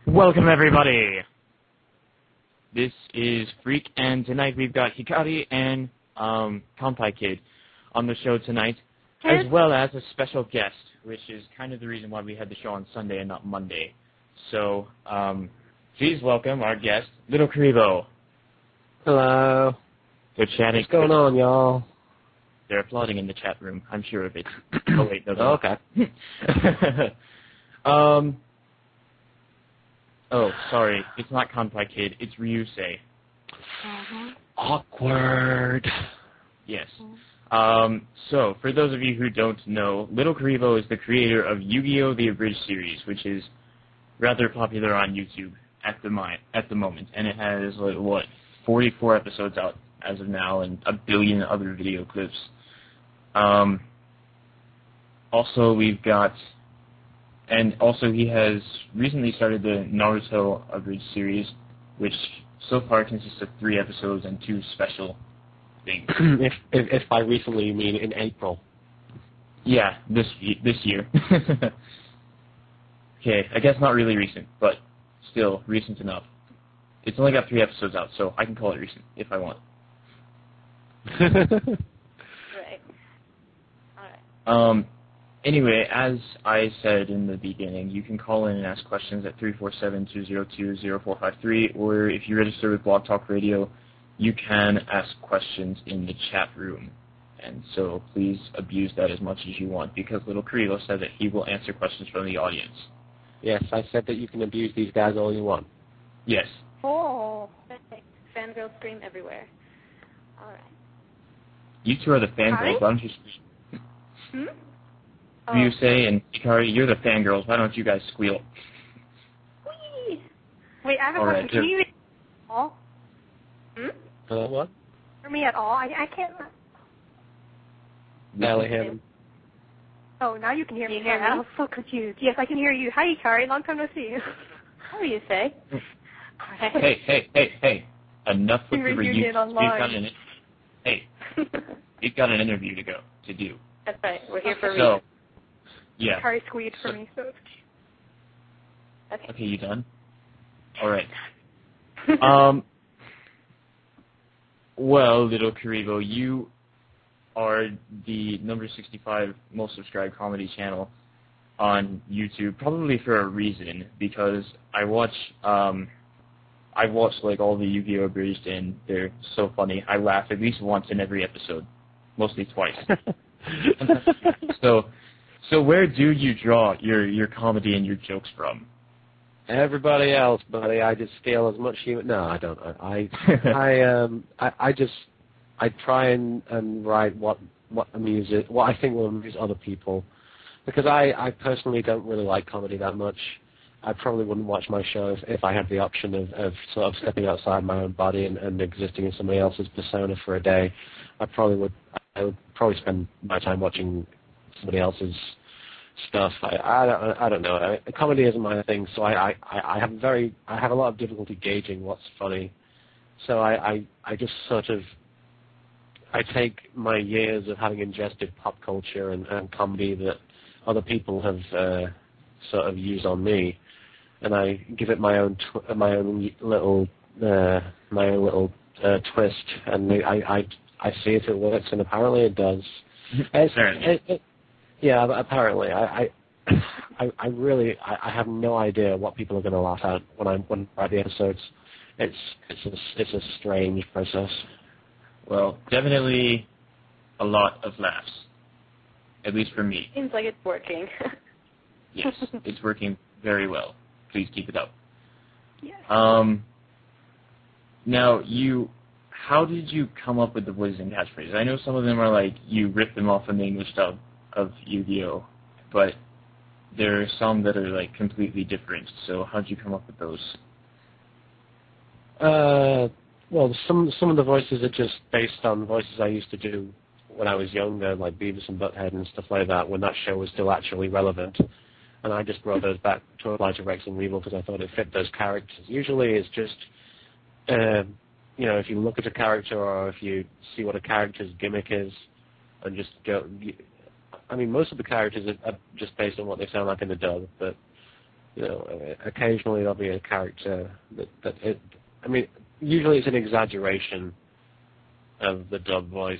Welcome everybody! This is Freak, and tonight we've got Hikari and Kampai Kid on the show tonight, as well as a special guest, which is kind of the reason why we had the show on Sunday and not Monday. So, please welcome our guest, LittleKuriboh. Hello. They're chatting. What's going on, y'all? They're applauding in the chat room. I'm sure of it. Oh wait, no. Oh, okay. Oh, sorry. It's not Kampai Kid. It's Ryusei. Awkward. Yes. So, for those of you who don't know, LittleKuriboh is the creator of Yu-Gi-Oh! The Abridged series, which is rather popular on YouTube at the moment. And it has, 44 episodes out as of now, and a billion other video clips. Also, we've got... And also, he has recently started the Naruto Abridged series, which so far consists of 3 episodes and 2 special things. if by recently you mean in April. Yeah, this year. Okay, I guess not really recent, but still recent enough. It's only got 3 episodes out, so I can call it recent if I want. Right. All right. Anyway, as I said in the beginning, you can call in and ask questions at 347-202-0453, or if you register with Blog Talk Radio, you can ask questions in the chat room. And so please abuse that as much as you want, because LittleKuriboh said that he will answer questions from the audience. Yes, I said that you can abuse these guys all you want. Yes. Oh, perfect. Fangirls scream everywhere. All right. You two are the fangirls. Why don't you speak? Ryusei and Hikari, you're the fangirls. Why don't you guys squeal? Whee! Wait, I have a All question. right, Can you hear me at all? What? Hear me at all? I can't. Barely hear them. Oh, now you can hear me. I was so confused. Yes, I can hear you. Hi, Hikari. Long time no see. How are you, say? Hey. Enough with the reunion. We've got an interview to do. That's right. We're here for a reason. Yeah. Hikari squeezed for me, so. Okay, you done? All right. Well, LittleKuriboh, you are the number 65 most subscribed comedy channel on YouTube, probably for a reason, because I watched all the Yu-Gi-Oh! Abridged, and they're so funny. I laugh at least once in every episode, mostly twice. So where do you draw your comedy and your jokes from? Everybody else, buddy. I just steal as much humor. No, I don't. I try and write what I think will amuse other people, because I personally don't really like comedy that much. I probably wouldn't watch my show if I had the option of sort of stepping outside my own body and existing in somebody else's persona for a day. I would probably spend my time watching somebody else's stuff. I don't know. Comedy isn't my thing, so I have a lot of difficulty gauging what's funny. So I just sort of take my years of having ingested pop culture and comedy that other people have sort of used on me, and I give it my own little twist, and I see if it works, and apparently it does. Yeah, apparently. I have no idea what people are going to laugh at when I write the episodes. It's a strange process. Well, definitely a lot of laughs, at least for me. Seems like it's working. Yes, it's working very well. Please keep it up. Yes. Now, how did you come up with the voices and catchphrases? I know some of them are like you rip them off from the English dub of Yu-Gi-Oh, but there are some that are like completely different. So how did you come up with those? Well, some of the voices are just based on voices I used to do when I was younger, like Beavis and Butthead and stuff like that, when that show was still actually relevant. And I just brought those back to apply to Rex and Weevil because I thought it fit those characters. Usually it's just, if you look at a character or if you see what a character's gimmick is and just go... I mean, most of the characters are just based on what they sound like in the dub, but occasionally there'll be a character usually it's an exaggeration of the dub voice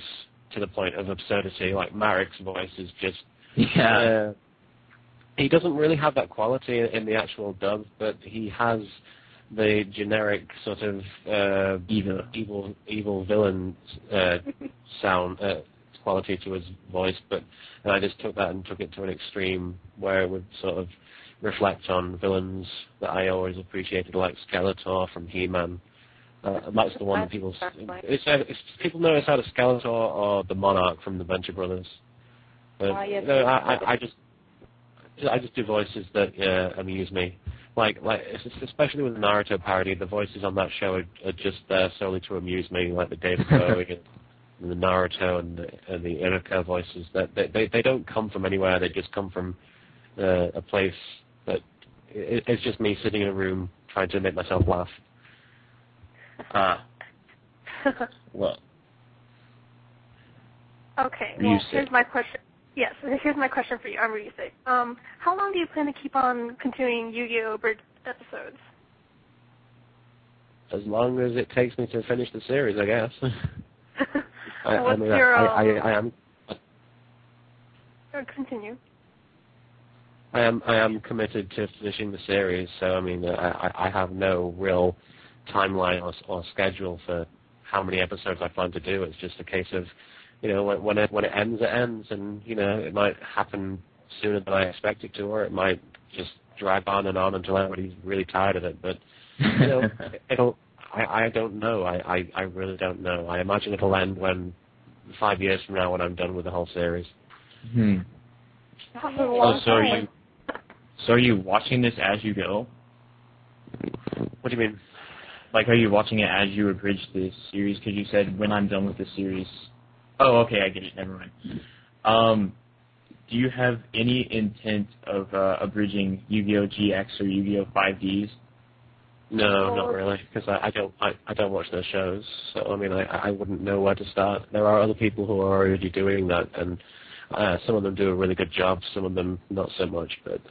to the point of absurdity. Like Marek's voice is just he doesn't really have that quality in the actual dub, but he has the generic sort of evil villain sound quality to his voice. And I just took that and took it to an extreme where it would sort of reflect on villains that I always appreciated, like Skeletor from He-Man. That's the one that people people know it's either Skeletor or the Monarch from the Venture Brothers. But I just do voices that amuse me. Like especially with the Naruto parody, the voices on that show are just there solely to amuse me, like the David Bowie and the Naruto and the Iruka voices. That they don't come from anywhere. They just come from a place that it's just me sitting in a room trying to make myself laugh. Well. Okay. Well, here's my question. Yes, here's my question for you. I'm really sick. How long do you plan to keep on continuing Yu-Gi-Oh! Bridge episodes? As long as it takes me to finish the series, I guess. I am. Continue. I am committed to finishing the series, so I have no real timeline or schedule for how many episodes I plan to do. It's just a case of, when it ends, it ends, and it might happen sooner than I expect it to, or it might just drag on and on until everybody's really tired of it. But I don't know. I really don't know. I imagine it'll end 5 years from now when I'm done with the whole series. Hmm. So are you watching this as you go? What do you mean? Like, are you watching it as you abridge this series? Because you said, when I'm done with the series. Oh, okay, I get it. Never mind. Do you have any intent of abridging Yu-Gi-Oh! GX or Yu-Gi-Oh! 5Ds? No, not really, because I don't watch those shows. So I wouldn't know where to start. There are other people who are already doing that, and some of them do a really good job. Some of them not so much. But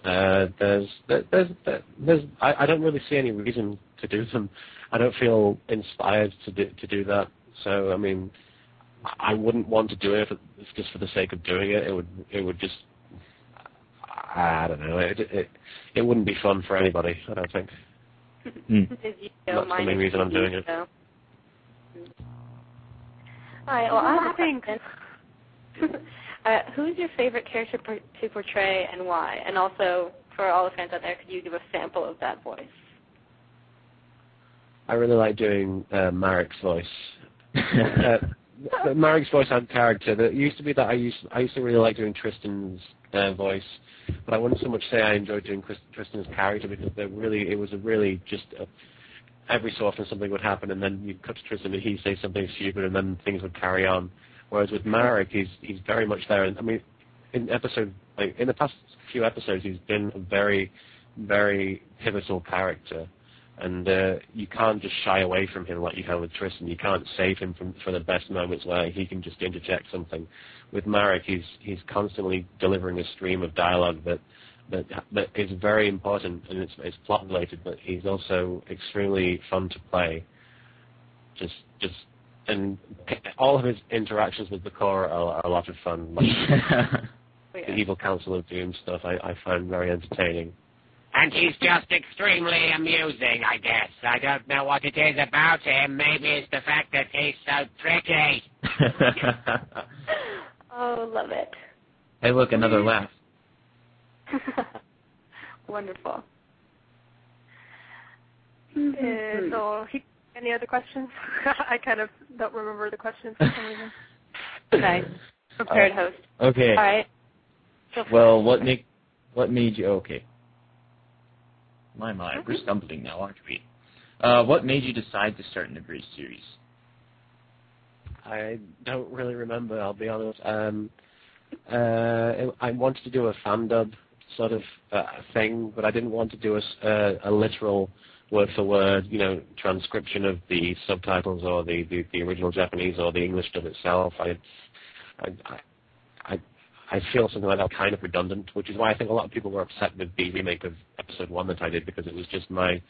there's I don't really see any reason to do them. I don't feel inspired to do that. So I wouldn't want to do it just for the sake of doing it. It would just, I don't know. It wouldn't be fun for anybody, I don't think. That's the main reason I'm doing it. All right. Well, I think. Who's your favorite character to portray and why? And also, for all the fans out there, could you give a sample of that voice? I really like doing Marek's voice. Marek's voice and character. It used to be that I used to really like doing Tristan's voice, but I wouldn't so much say I enjoyed doing Tristan's character, because it was just every so often something would happen, and then you'd cut to Tristan and he'd say something stupid, and then things would carry on. Whereas with Marek, he's very much there. And in the past few episodes, he's been a very, very pivotal character. And you can't just shy away from him like you can with Tristan. You can't save him for the best moments where he can just interject something. With Marek, he's constantly delivering a stream of dialogue that is very important, and it's plot related, but he's also extremely fun to play. And all of his interactions with the core are a lot of fun. Like the Evil Council of Doom stuff I find very entertaining. And he's just extremely amusing, I guess. I don't know what it is about him. Maybe it's the fact that he's so tricky. Oh, love it. Hey, look, another laugh. Wonderful. So, any other questions? I kind of don't remember the questions for some reason. Okay. Prepared host. Okay. All right. Well, what made you... Okay. My, we're stumbling now, aren't we? What made you decide to start an abridged series? I don't really remember, I'll be honest. I wanted to do a fan dub sort of thing, but I didn't want to do a literal word-for-word, transcription of the subtitles or the original Japanese or the English dub itself. I feel something like that kind of redundant, which is why I think a lot of people were upset with the remake of Episode 1 that I did, because it was just my